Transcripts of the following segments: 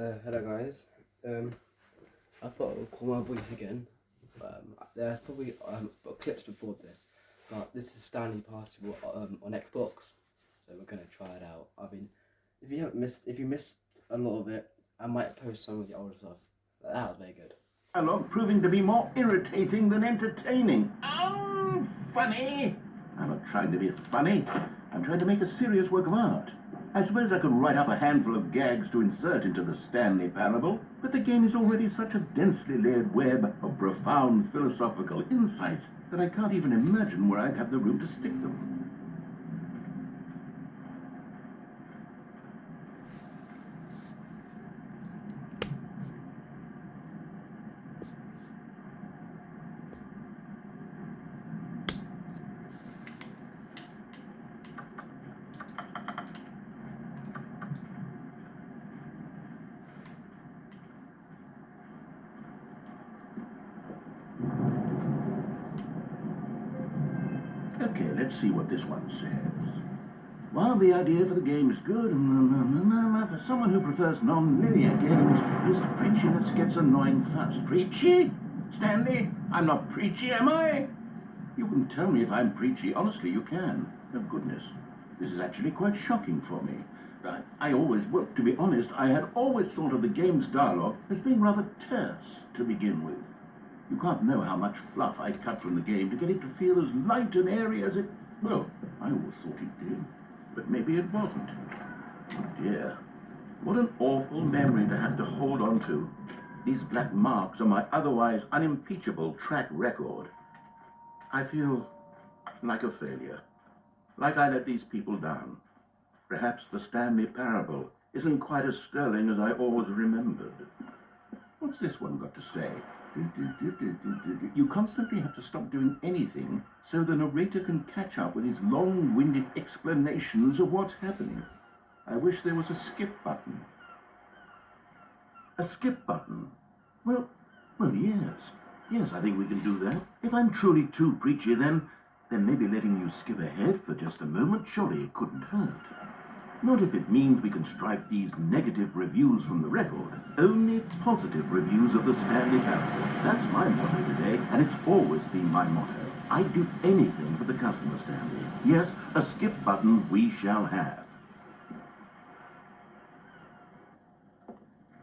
Hello guys. I thought I would call my voice again. There's probably clips before this, but this is Stanley Partible on Xbox, so we're gonna try it out. I mean, if you missed a lot of it, I might post some of the older stuff. That was very good. Dialogue proving to be more irritating than entertaining. Funny. I'm not trying to be funny. I'm trying to make a serious work of art. I suppose I could write up a handful of gags to insert into the Stanley Parable, but the game is already such a densely layered web of profound philosophical insights that I can't even imagine where I'd have the room to stick them. Okay, let's see what this one says. While the idea for the game is good, for someone who prefers non-linear games, this preachiness gets annoying fast. Preachy? Stanley? I'm not preachy, am I? You can tell me if I'm preachy. Honestly, you can. Oh, goodness. This is actually quite shocking for me. To be honest, I had always thought of the game's dialogue as being rather terse to begin with. You can't know how much fluff I cut from the game to get it to feel as light and airy as it... Well, I always thought it did, but maybe it wasn't. Oh dear. What an awful memory to have to hold on to. These black marks on my otherwise unimpeachable track record. I feel like a failure. Like I let these people down. Perhaps the Stanley Parable isn't quite as sterling as I always remembered. What's this one got to say? You constantly have to stop doing anything so the narrator can catch up with his long-winded explanations of what's happening. I wish there was a skip button. A skip button? Well, yes. Yes, I think we can do that. If I'm truly too preachy, then maybe letting you skip ahead for just a moment, surely it couldn't hurt. Not if it means we can strike these negative reviews from the record. Only positive reviews of the Stanley Parable. That's my motto today, and it's always been my motto. I'd do anything for the customer, Stanley. Yes, a skip button we shall have.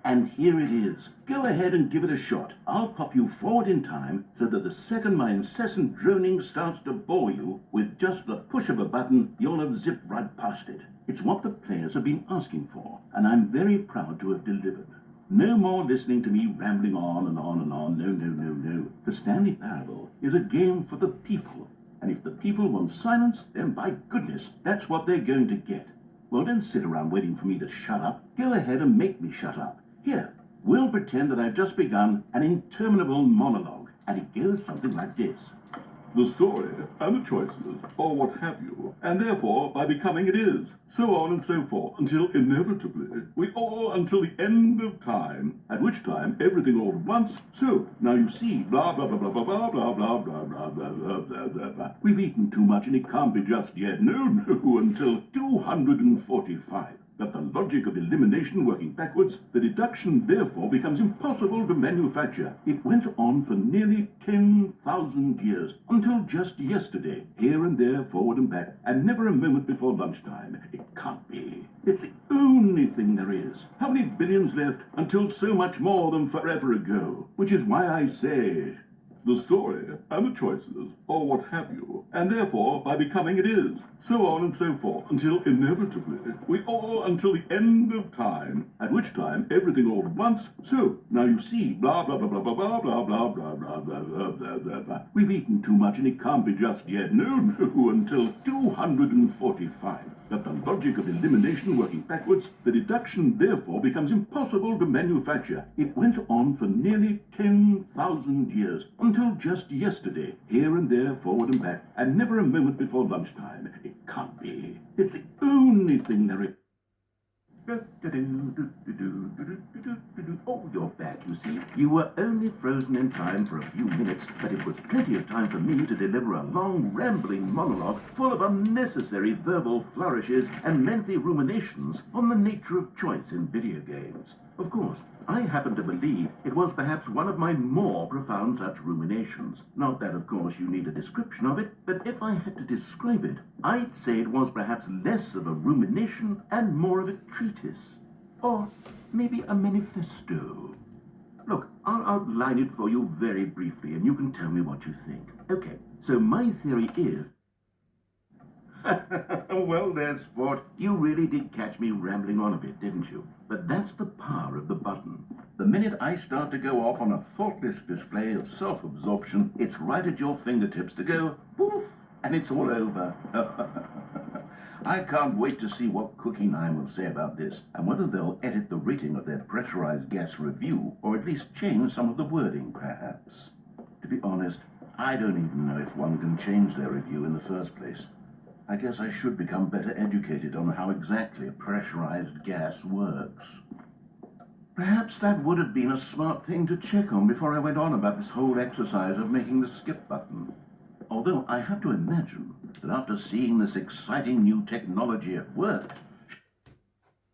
And here it is. Go ahead and give it a shot. I'll pop you forward in time so that the second my incessant droning starts to bore you, with just the push of a button, you'll have zipped right past it. It's what the players have been asking for, and I'm very proud to have delivered. No more listening to me rambling on and on and on. No. The Stanley Parable is a game for the people, and if the people want silence, then by goodness, that's what they're going to get. Well, don't sit around waiting for me to shut up. Go ahead and make me shut up. Here, we'll pretend that I've just begun an interminable monologue, and it goes something like this. The story, and the choices, or what have you, and therefore, by becoming it is, so on and so forth, until inevitably, until the end of time, at which time, everything all at once, so, now you see, blah, blah, blah, blah, blah, blah, blah, blah, blah, blah, blah, blah, blah, blah, blah. We've eaten too much, and it can't be just yet, no, until 245. That the logic of elimination working backwards, the deduction therefore becomes impossible to manufacture. It went on for nearly 10,000 years, until just yesterday, here and there, forward and back, and never a moment before lunchtime. It can't be. It's the only thing there is. How many billions left until so much more than forever ago? Which is why I say... the story, and the choices, or what have you, and therefore, by becoming it is, so on and so forth, until inevitably, until the end of time, at which time, everything all at once, so, now you see, blah, blah, blah, blah, blah, blah, blah, blah, blah, blah, blah, blah, blah, blah, blah. We've eaten too much, and it can't be just yet, no, until 245. That the logic of elimination working backwards, the deduction therefore becomes impossible to manufacture. It went on for nearly 10,000 years, until just yesterday, here and there, forward and back, and never a moment before lunchtime. It can't be. It's the only thing there is. Oh, you're back, you see. You were only frozen in time for a few minutes, but it was plenty of time for me to deliver a long, rambling monologue full of unnecessary verbal flourishes and lengthy ruminations on the nature of choice in video games. Of course, I happen to believe it was perhaps one of my more profound such ruminations. Not that, of course, you need a description of it, but if I had to describe it, I'd say it was perhaps less of a rumination and more of a treatise. Or maybe a manifesto. Look, I'll outline it for you very briefly, and you can tell me what you think. Okay, so my theory is... Well there, sport. You really did catch me rambling on a bit, didn't you? But that's the power of the button. The minute I start to go off on a thoughtless display of self-absorption, it's right at your fingertips to go poof, and it's all over. I can't wait to see what Cookie 9 will say about this, and whether they'll edit the rating of their pressurized gas review, or at least change some of the wording, perhaps. To be honest, I don't even know if one can change their review in the first place. I guess I should become better educated on how exactly pressurized gas works. Perhaps that would have been a smart thing to check on before I went on about this whole exercise of making the skip button. Although I have to imagine that after seeing this exciting new technology at work...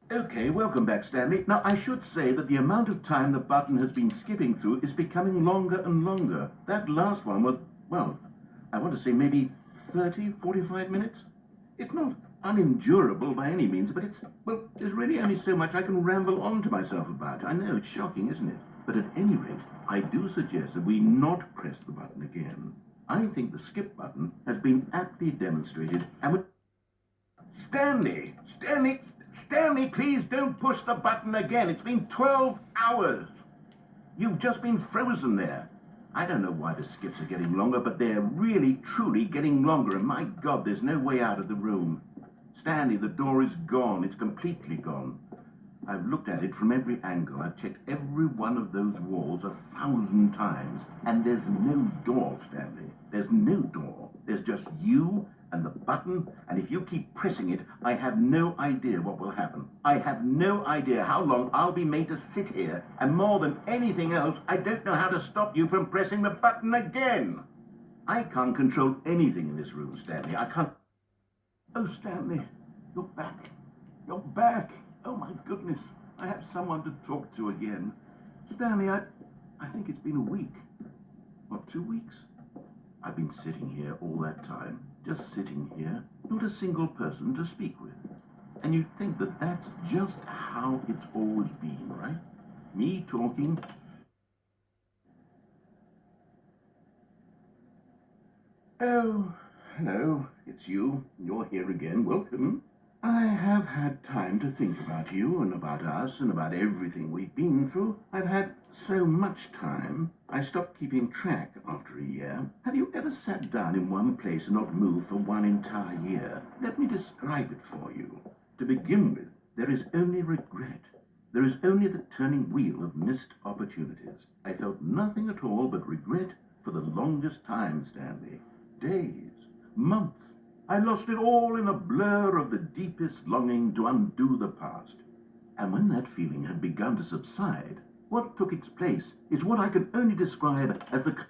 Okay, welcome back, Stanley. Now, I should say that the amount of time the button has been skipping through is becoming longer and longer. That last one was, well, I want to say maybe 30, 45 minutes? It's not unendurable by any means, but there's really only so much I can ramble on to myself about. I know, it's shocking, isn't it? But at any rate, I do suggest that we not press the button again. I think the skip button has been aptly demonstrated, and Stanley, please don't push the button again. It's been 12 hours. You've just been frozen there. I don't know why the skips are getting longer, but they're really, truly getting longer, and my God, there's no way out of the room. Stanley, the door is gone. It's completely gone. I've looked at it from every angle. I've checked every one of those walls 1,000 times, and there's no door, Stanley. There's no door. There's just you and the button, and if you keep pressing it, I have no idea what will happen. I have no idea how long I'll be made to sit here, and more than anything else, I don't know how to stop you from pressing the button again. I can't control anything in this room, Stanley. I can't... Oh, Stanley, you're back. You're back. Oh, my goodness. I have someone to talk to again. Stanley, I think it's been a week. Or 2 weeks. I've been sitting here all that time. Just sitting here. Not a single person to speak with. And you'd think that that's just how it's always been, right? Me talking... Oh, hello. It's you. You're here again. Welcome. I have had time to think about you and about us and about everything we've been through. I've had so much time. I stopped keeping track after a year. Have you ever sat down in one place and not moved for one entire year? Let me describe it for you. To begin with, there is only regret. There is only the turning wheel of missed opportunities. I felt nothing at all but regret for the longest time, Stanley. Days, months. I lost it all in a blur of the deepest longing to undo the past. And when that feeling had begun to subside, what took its place is what I can only describe as the...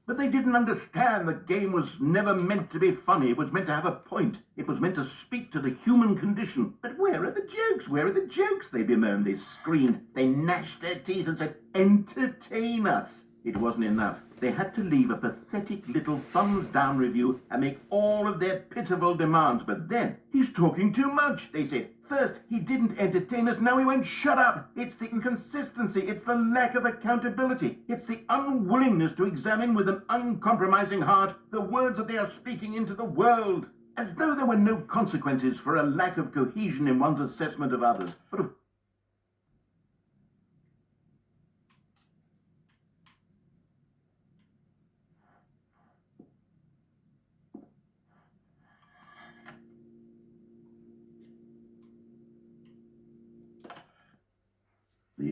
But they didn't understand the game was never meant to be funny. It was meant to have a point. It was meant to speak to the human condition. But where are the jokes? Where are the jokes? They bemoaned, they screamed, they gnashed their teeth and said, entertain us. It wasn't enough. They had to leave a pathetic little thumbs down review and make all of their pitiful demands. But then, he's talking too much, they said. First, he didn't entertain us, now he won't shut up. It's the inconsistency, it's the lack of accountability, it's the unwillingness to examine with an uncompromising heart the words that they are speaking into the world. As though there were no consequences for a lack of cohesion in one's assessment of others. But of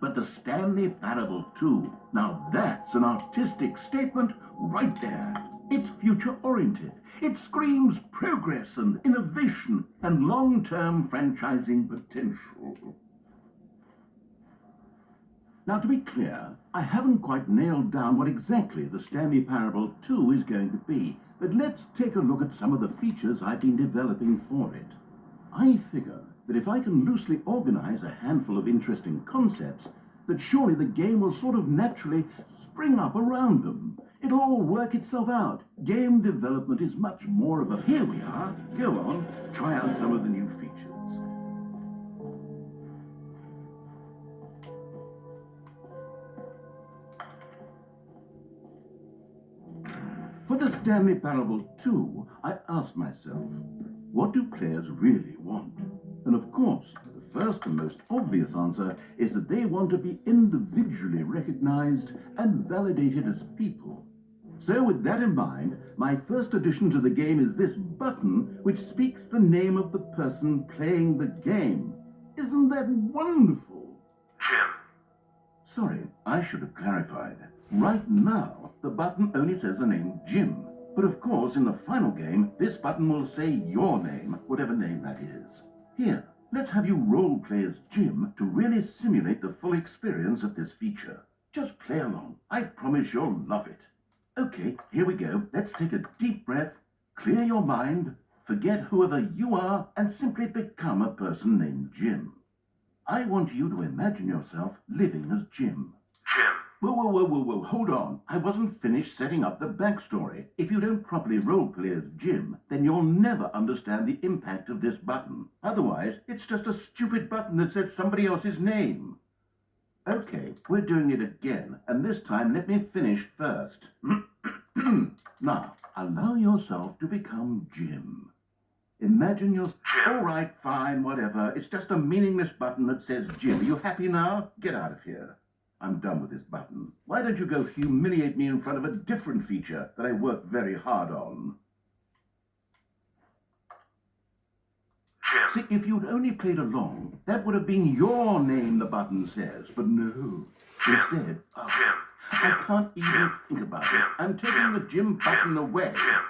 but the Stanley Parable 2. Now that's an artistic statement right there. It's future-oriented. It screams progress and innovation and long-term franchising potential. Now, to be clear, I haven't quite nailed down what exactly the Stanley Parable 2 is going to be, but let's take a look at some of the features I've been developing for it. I figure that if I can loosely organize a handful of interesting concepts, that surely the game will sort of naturally spring up around them. It'll all work itself out. Game development is much more of a, here we are, go on, try out some of the new features. For the Stanley Parable 2, I asked myself, what do players really want? And of course, the first and most obvious answer is that they want to be individually recognized and validated as people. So with that in mind, my first addition to the game is this button which speaks the name of the person playing the game. Isn't that wonderful? Jim. Sorry, I should have clarified. Right now, the button only says the name Jim. But of course, in the final game, this button will say your name, whatever name that is. Here, let's have you role-play as Jim to really simulate the full experience of this feature. Just play along. I promise you'll love it. Okay, here we go. Let's take a deep breath, clear your mind, forget whoever you are, and simply become a person named Jim. I want you to imagine yourself living as Jim. Jim. Whoa, hold on. I wasn't finished setting up the backstory. If you don't properly roleplay as Jim, then you'll never understand the impact of this button. Otherwise, it's just a stupid button that says somebody else's name. Okay, we're doing it again, and this time let me finish first. Now, allow yourself to become Jim. Imagine yourself... All right, fine, whatever. It's just a meaningless button that says Jim. Are you happy now? Get out of here. I'm done with this button. Why don't you go humiliate me in front of a different feature that I worked very hard on? Jim. See, if you'd only played along, that would have been your name, the button says. But no. Instead, I can't even think about it. I'm taking the Jim button away. Jim.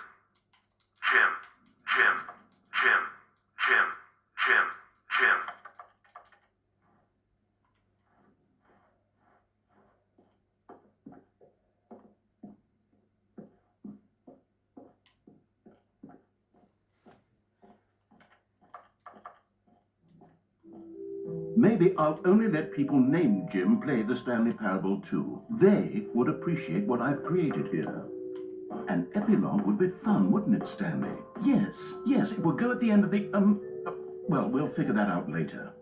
Maybe I'll only let people named Jim play the Stanley Parable 2. They would appreciate what I've created here. An epilogue would be fun, wouldn't it, Stanley? Yes, it would go at the end of the, well, we'll figure that out later.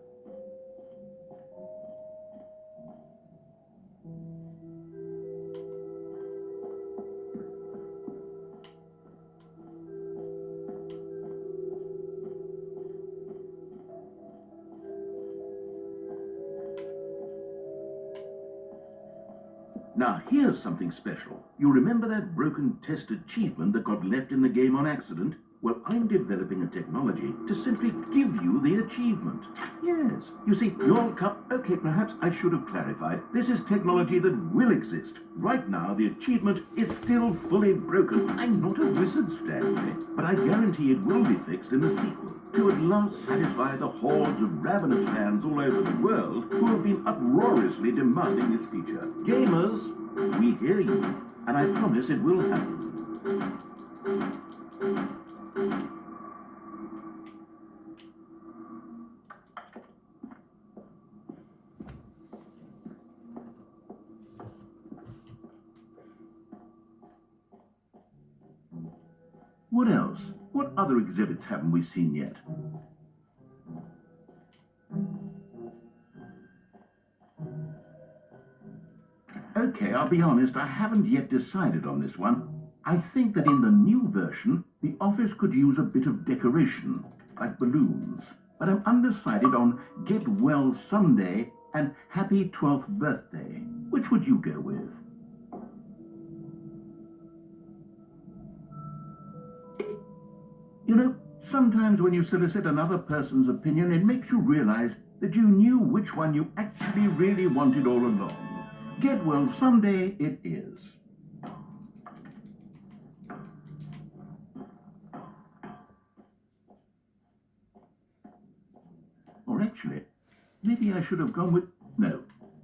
Now, here's something special. You remember that broken test achievement that got left in the game on accident? Well, I'm developing a technology to simply give you the achievement. Yes. You see, you'll come... Okay, perhaps I should have clarified. This is technology that will exist. Right now, the achievement is still fully broken. I'm not a wizard, Stanley, but I guarantee it will be fixed in the sequel, to at last satisfy the hordes of ravenous fans all over the world who have been uproariously demanding this feature. Gamers, we hear you, and I promise it will happen. What else? What other exhibits haven't we seen yet? Okay, I'll be honest, I haven't yet decided on this one. I think that in the new version, the office could use a bit of decoration, like balloons. But I'm undecided on Get Well Someday and Happy 12th Birthday. Which would you go with? You know, sometimes when you solicit another person's opinion, it makes you realize that that you knew which one you actually really wanted all along. Get well someday it is. Or actually, maybe I should have gone with...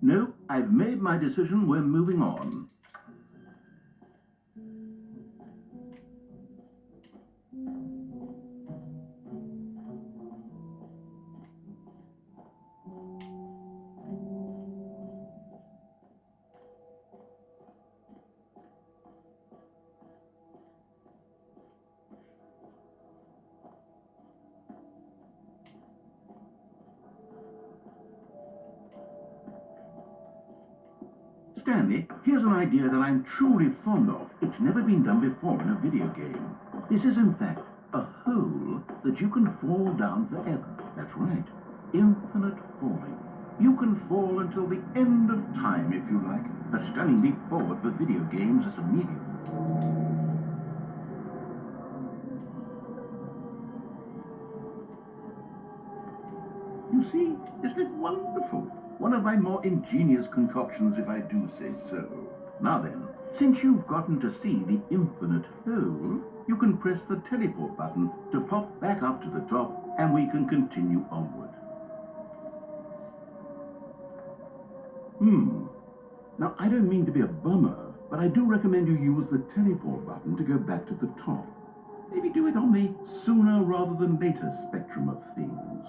No, I've made my decision. We're moving on. Stanley, here's an idea that I'm truly fond of. It's never been done before in a video game. This is, in fact, a hole that you can fall down forever. That's right. Infinite falling. You can fall until the end of time, if you like. A stunning leap forward for video games as a medium. You see, isn't it wonderful? One of my more ingenious concoctions, if I do say so. Now then, since you've gotten to see the infinite hole, you can press the teleport button to pop back up to the top, and we can continue onward. Now, I don't mean to be a bummer, but I do recommend you use the teleport button to go back to the top. Maybe do it on the sooner rather than later spectrum of things.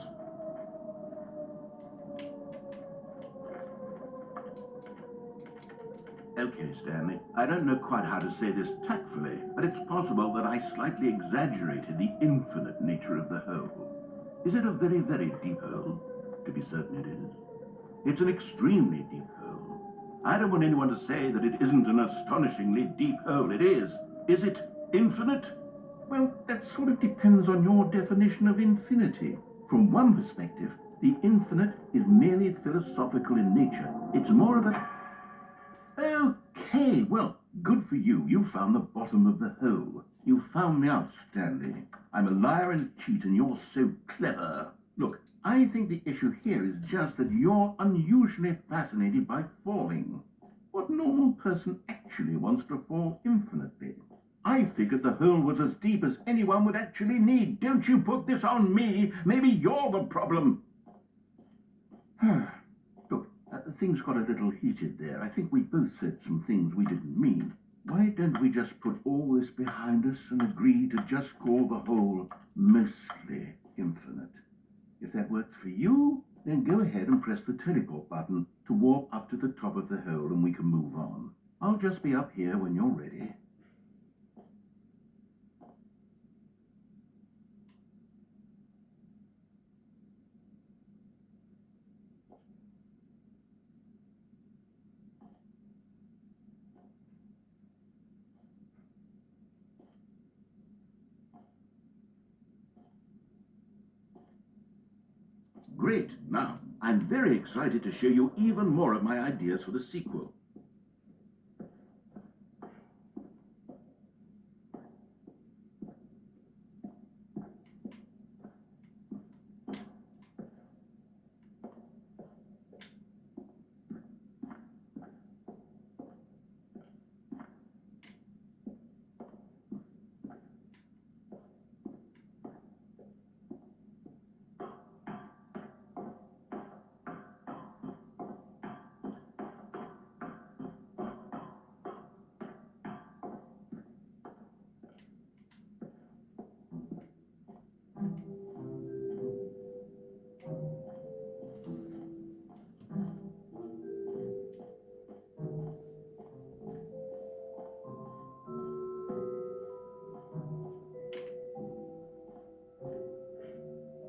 Okay, Stanley, I don't know quite how to say this tactfully, but it's possible that I slightly exaggerated the infinite nature of the hole. Is it a very, very deep hole? To be certain it is. It's an extremely deep hole. I don't want anyone to say that it isn't an astonishingly deep hole. It is. Is it infinite? Well, that sort of depends on your definition of infinity. From one perspective, the infinite is merely philosophical in nature. It's more of a... Okay, well, good for you. You found the bottom of the hole. You found me out, Stanley. I'm a liar and a cheat, and you're so clever. Look, I think the issue here is just that you're unusually fascinated by falling. What normal person actually wants to fall infinitely? I figured the hole was as deep as anyone would actually need. Don't you put this on me. Maybe you're the problem. Look, things got a little heated there. I think we both said some things we didn't mean. Why don't we just put all this behind us and agree to just call the hole mostly infinite? If that works for you, then go ahead and press the teleport button to warp up to the top of the hole and we can move on. I'll just be up here when you're ready. Great. Now, I'm very excited to show you even more of my ideas for the sequel.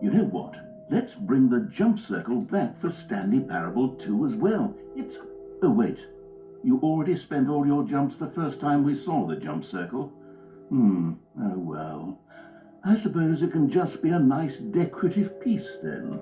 You know what? Let's bring the jump circle back for Stanley Parable 2 as well. It's... Oh, wait. You already spent all your jumps the first time we saw the jump circle? Oh, well. I suppose it can just be a nice decorative piece, then.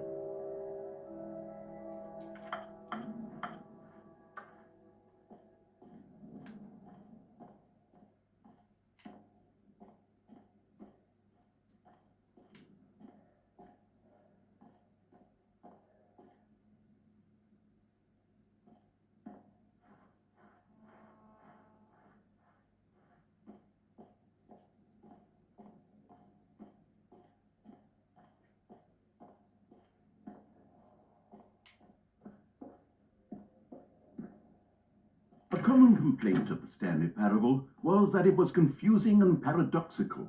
common complaint of the Stanley Parable was that it was confusing and paradoxical,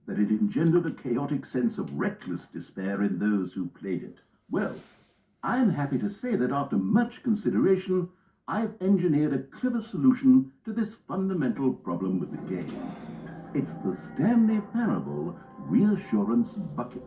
that it engendered a chaotic sense of reckless despair in those who played it. Well, I'm happy to say that after much consideration, I've engineered a clever solution to this fundamental problem with the game. It's the Stanley Parable Reassurance Bucket.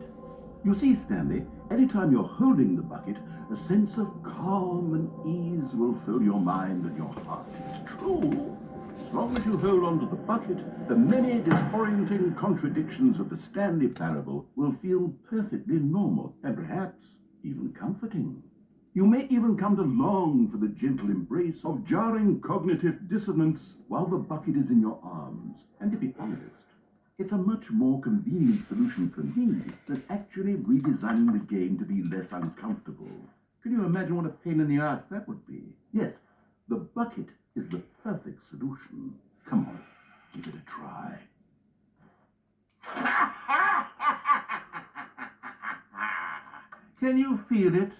You see, Stanley, anytime you're holding the bucket, a sense of calm and ease will fill your mind and your heart. It's true. As long as you hold on to the bucket, the many disorienting contradictions of the Stanley Parable will feel perfectly normal and perhaps even comforting. You may even come to long for the gentle embrace of jarring cognitive dissonance while the bucket is in your arms. And to be honest, it's a much more convenient solution for me than actually redesigning the game to be less uncomfortable. Can you imagine what a pain in the ass that would be? Yes, the bucket is the perfect solution. Come on, give it a try. Can you feel it?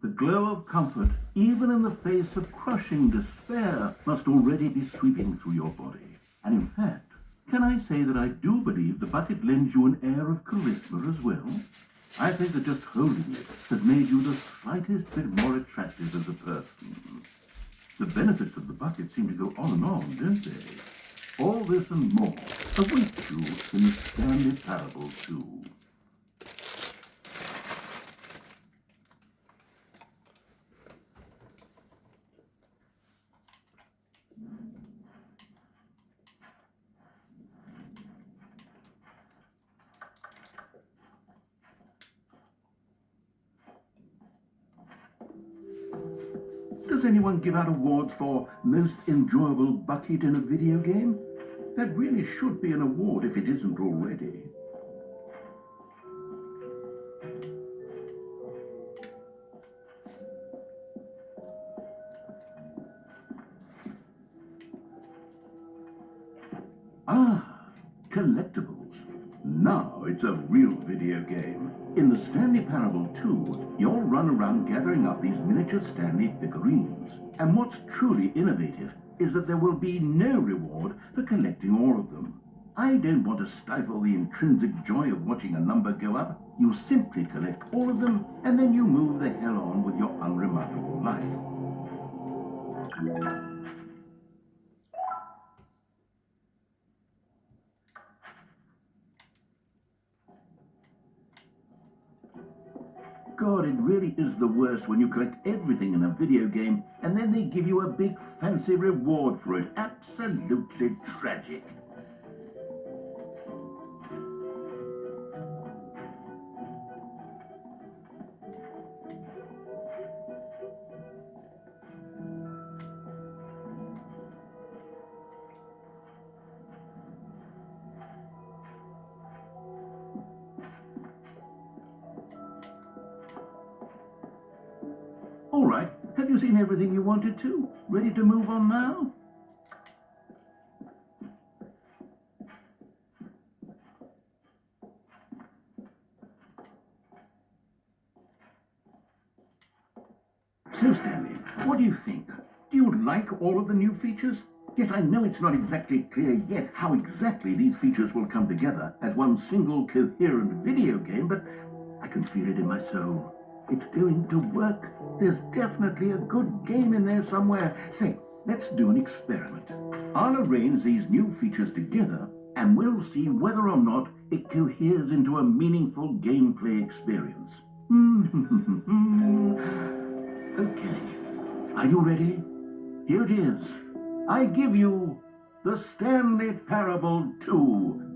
The glow of comfort, even in the face of crushing despair, must already be sweeping through your body. And in fact, can I say that I do believe the bucket lends you an air of charisma as well? I think that just holding it has made you the slightest bit more attractive as a person. The benefits of the bucket seem to go on and on, don't they? All this and more await you in the Stanley Parable 2. Does anyone give out awards for most enjoyable bucket in a video game? That really should be an award if it isn't already. Ah, collectibles. Now it's a real video game. In the Stanley Parable 2, you'll run around gathering up these miniature Stanley figurines. And what's truly innovative is that there will be no reward for collecting all of them. I don't want to stifle the intrinsic joy of watching a number go up. You simply collect all of them, and then you move the hell on with your unremarkable life. God, it really is the worst when you collect everything in a video game and then they give you a big fancy reward for it. Absolutely tragic. All right, have you seen everything you wanted to? Ready to move on now? So, Stanley, what do you think? Do you like all of the new features? Yes, I know it's not exactly clear yet how exactly these features will come together as one single coherent video game, but I can feel it in my soul. It's going to work. There's definitely a good game in there somewhere. Say, let's do an experiment. I'll arrange these new features together and we'll see whether or not it coheres into a meaningful gameplay experience. Okay, are you ready? Here it is. I give you the Stanley Parable 2.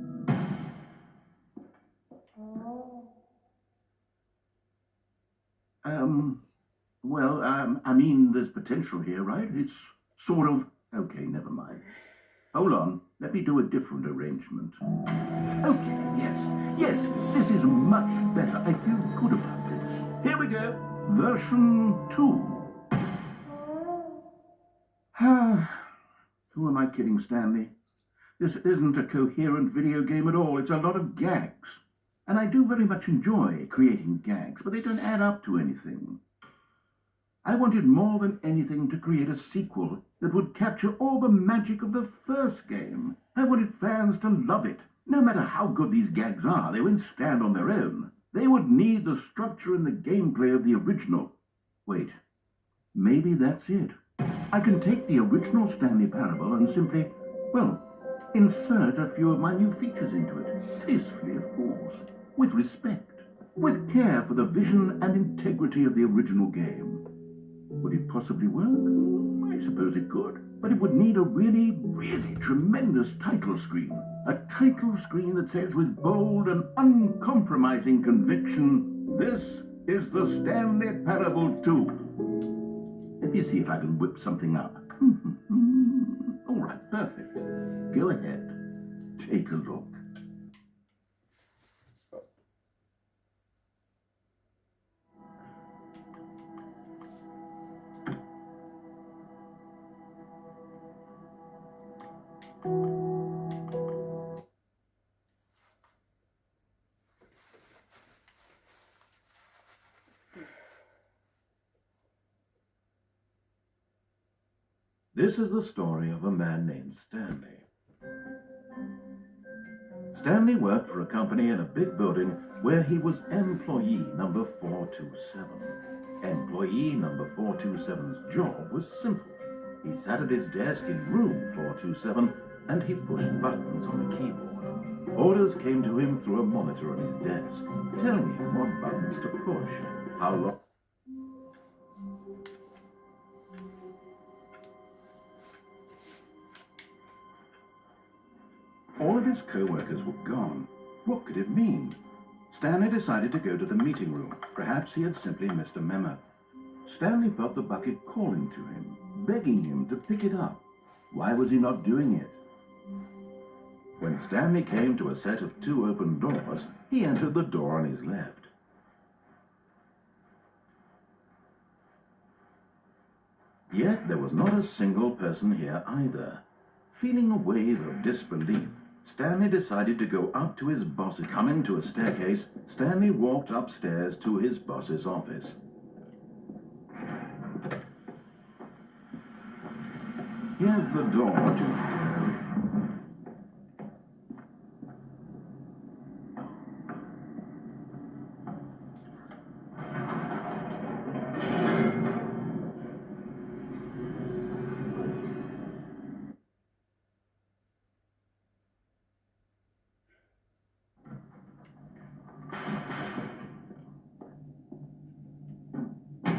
I mean, there's potential here, right? It's sort of... Okay, never mind. Hold on, let me do a different arrangement. Okay, yes, this is much better. I feel good about this. Here we go, version 2. Who am I kidding, Stanley? This isn't a coherent video game at all. It's a lot of gags. And I do very much enjoy creating gags, but they don't add up to anything. I wanted more than anything to create a sequel that would capture all the magic of the first game. I wanted fans to love it. No matter how good these gags are, they wouldn't stand on their own. They would need the structure and the gameplay of the original. Wait, maybe that's it. I can take the original Stanley Parable and simply, well, insert a few of my new features into it. Tastefully, of course. With respect. With care for the vision and integrity of the original game. Would it possibly work? I suppose it could. But it would need a really, really tremendous title screen. A title screen that says with bold and uncompromising conviction, "This is the Stanley Parable 2. Let me see if I can whip something up. All right, perfect. Go ahead. Take a look. This is the story of a man named Stanley. Stanley worked for a company in a big building where he was employee number 427. Employee number 427's job was simple. He sat at his desk in room 427 and he pushed buttons on a keyboard. Orders came to him through a monitor on his desk, telling him what buttons to push, how long. All of his co-workers were gone. What could it mean? Stanley decided to go to the meeting room. Perhaps he had simply missed a memo. Stanley felt the bucket calling to him, begging him to pick it up. Why was he not doing it? When Stanley came to a set of 2 open doors, he entered the door on his left. Yet there was not a single person here either. Feeling a wave of disbelief, Stanley decided to go up to his boss. Coming to a staircase, Stanley walked upstairs to his boss's office. Here's the door, just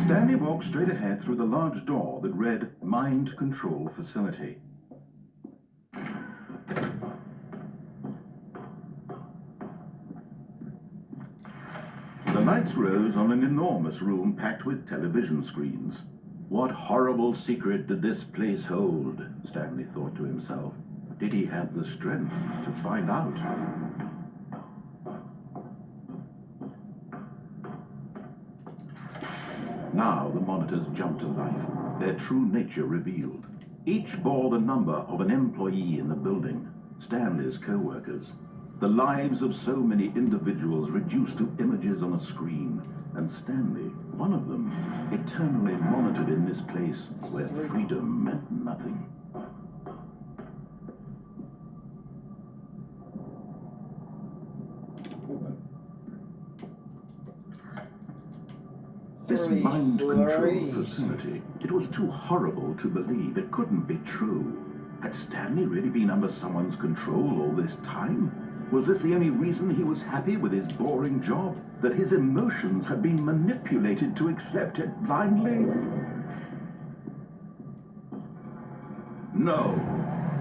Stanley walked straight ahead through the large door that read Mind Control Facility. The lights rose on an enormous room packed with television screens. What horrible secret did this place hold? Stanley thought to himself. Did he have the strength to find out? Now the monitors jumped to life, their true nature revealed. Each bore the number of an employee in the building, Stanley's co-workers. The lives of so many individuals reduced to images on a screen, and Stanley, one of them, eternally monitored in this place where freedom meant nothing. This mind control facility, it was too horrible to believe. It couldn't be true. Had Stanley really been under someone's control all this time? Was this the only reason he was happy with his boring job? That his emotions had been manipulated to accept it blindly? No.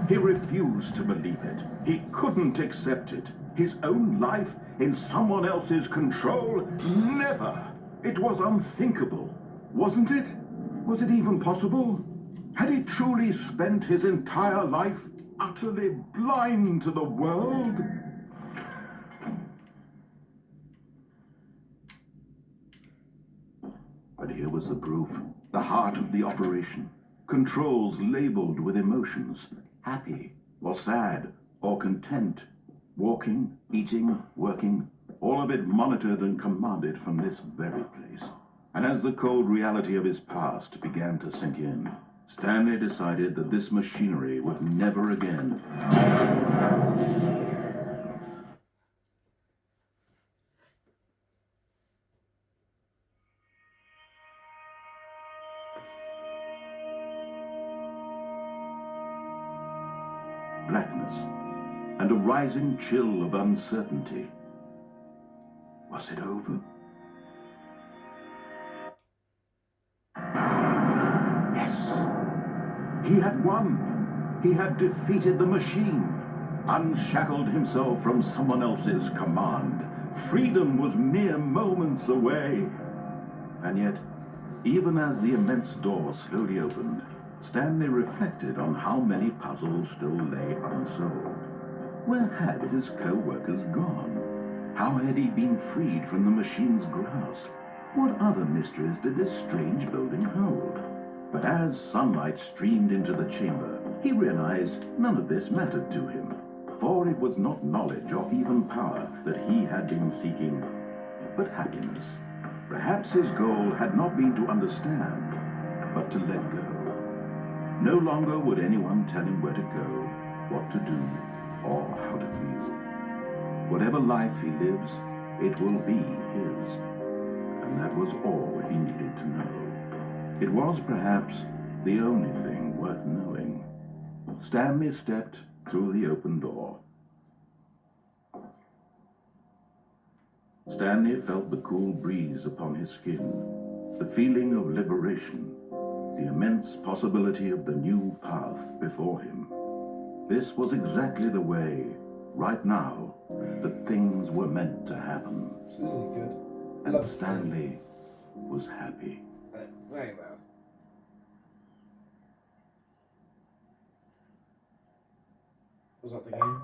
He refused to believe it. He couldn't accept it. His own life in someone else's control? Never! It was unthinkable, wasn't it? Was it even possible? Had he truly spent his entire life utterly blind to the world? But here was the proof, the heart of the operation. Controls labeled with emotions, happy or sad or content, walking, eating, working, all of it monitored and commanded from this very place. And as the cold reality of his past began to sink in, Stanley decided that this machinery would never again blackness and a rising chill of uncertainty. Was it over? Yes. He had won. He had defeated the machine, unshackled himself from someone else's command. Freedom was mere moments away. And yet, even as the immense door slowly opened, Stanley reflected on how many puzzles still lay unsolved. Where had his co-workers gone? How had he been freed from the machine's grasp? What other mysteries did this strange building hold? But as sunlight streamed into the chamber, he realized none of this mattered to him, for it was not knowledge or even power that he had been seeking, but happiness. Perhaps his goal had not been to understand, but to let go. No longer would anyone tell him where to go, what to do, or how to feel. Whatever life he lives, it will be his. And that was all he needed to know. It was perhaps the only thing worth knowing. Stanley stepped through the open door. Stanley felt the cool breeze upon his skin, the feeling of liberation, the immense possibility of the new path before him. This was exactly the way, right now, that things were meant to happen. So this is good. And Stanley was happy. Very well. Was that the game?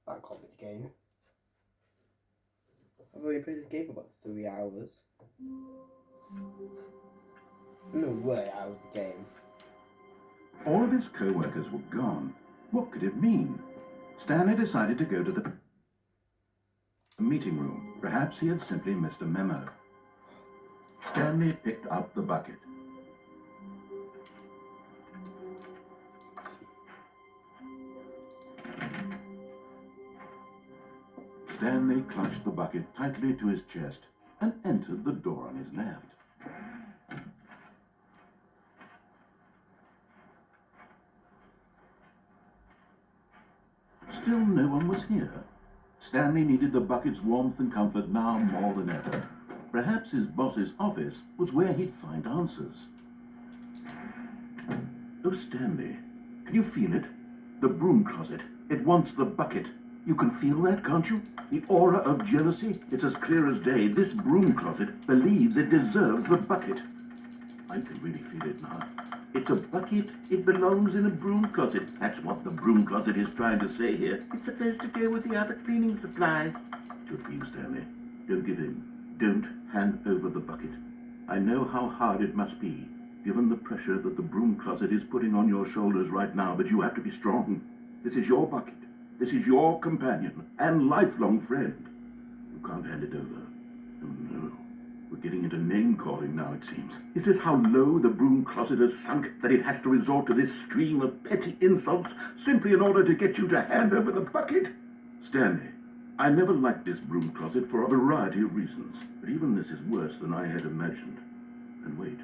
That can't be the game. I've already played this game for about 3 hours. No way out of the game. All of his co-workers were gone. What could it mean? Stanley decided to go to the meeting room. Perhaps he had simply missed a memo. Stanley picked up the bucket. Stanley clutched the bucket tightly to his chest and entered the door on his left. Still no one was here. Stanley needed the bucket's warmth and comfort now more than ever. Perhaps his boss's office was where he'd find answers. Oh, Stanley, can you feel it? The broom closet. It wants the bucket. You can feel that, can't you? The aura of jealousy. It's as clear as day. This broom closet believes it deserves the bucket. I can really feel it now. It's a bucket. It belongs in a broom closet. That's what the broom closet is trying to say here. It's supposed to go with the other cleaning supplies. Good for you, Stanley. Don't give in. Don't hand over the bucket. I know how hard it must be, given the pressure that the broom closet is putting on your shoulders right now, but you have to be strong. This is your bucket. This is your companion and lifelong friend. You can't hand it over. Oh, no. We're getting into name-calling now, it seems. Is this how low the broom closet has sunk, that it has to resort to this stream of petty insults simply in order to get you to hand over the bucket? Stanley, I never liked this broom closet for a variety of reasons, but even this is worse than I had imagined. And wait,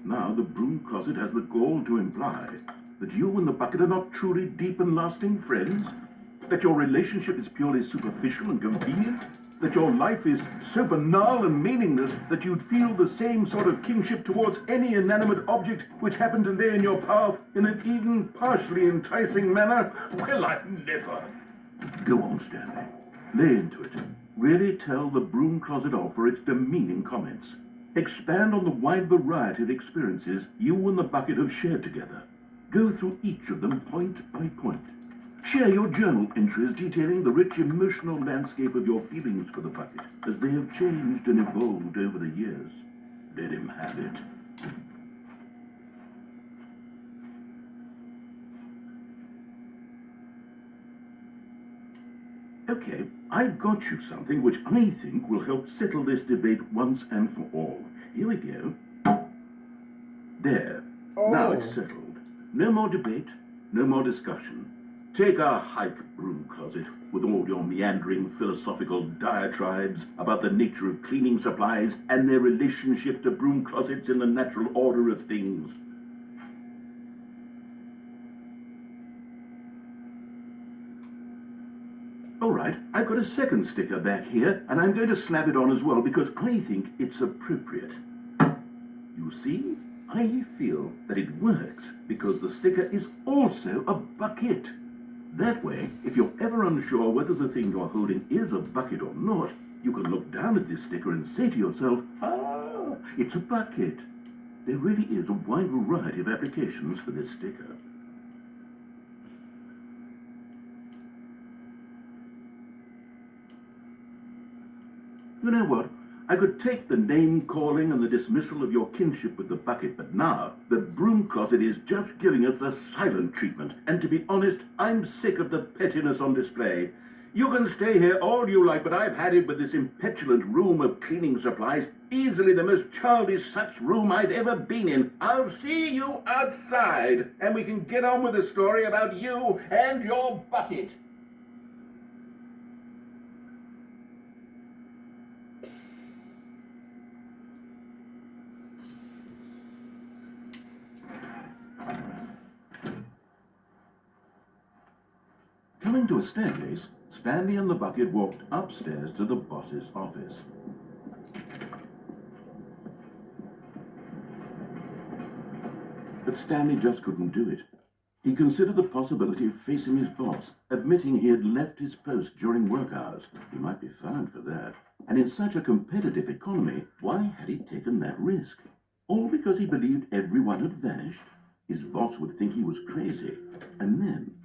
now the broom closet has the gall to imply that you and the bucket are not truly deep and lasting friends? That your relationship is purely superficial and convenient? That your life is so banal and meaningless that you'd feel the same sort of kinship towards any inanimate object which happened to lay in your path in an even partially enticing manner? Well, I never. Go on, Stanley. Lay into it. Really tell the broom closet off for its demeaning comments. Expand on the wide variety of experiences you and the bucket have shared together. Go through each of them point by point. Share your journal entries detailing the rich emotional landscape of your feelings for the bucket as they have changed and evolved over the years. Let him have it. Okay, I've got you something which I think will help settle this debate once and for all. Here we go. There. Now it's settled. No more debate, no more discussion. Take our hike, broom closet, with all your meandering philosophical diatribes about the nature of cleaning supplies and their relationship to broom closets in the natural order of things. Alright, I've got a second sticker back here, and I'm going to slap it on as well because I think it's appropriate. You see, I feel that it works because the sticker is also a bucket. That way, if you're ever unsure whether the thing you're holding is a bucket or not, you can look down at this sticker and say to yourself, ah, it's a bucket. There really is a wide variety of applications for this sticker. You know what? I could take the name-calling and the dismissal of your kinship with the bucket, but now the broom closet is just giving us the silent treatment. And to be honest, I'm sick of the pettiness on display. You can stay here all you like, but I've had it with this impetulant room of cleaning supplies. Easily the most childish such room I've ever been in. I'll see you outside, and we can get on with the story about you and your bucket. Coming to a staircase, Stanley and the bucket walked upstairs to the boss's office. But Stanley just couldn't do it. He considered the possibility of facing his boss, admitting he had left his post during work hours. He might be fined for that. And in such a competitive economy, why had he taken that risk? All because he believed everyone had vanished? His boss would think he was crazy. And then,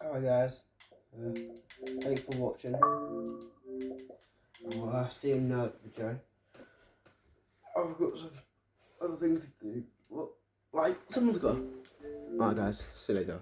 Alright guys, thanks for watching. I'll see you in the video. I've got some other things to do. Like, someone's got. Alright guys, see you later.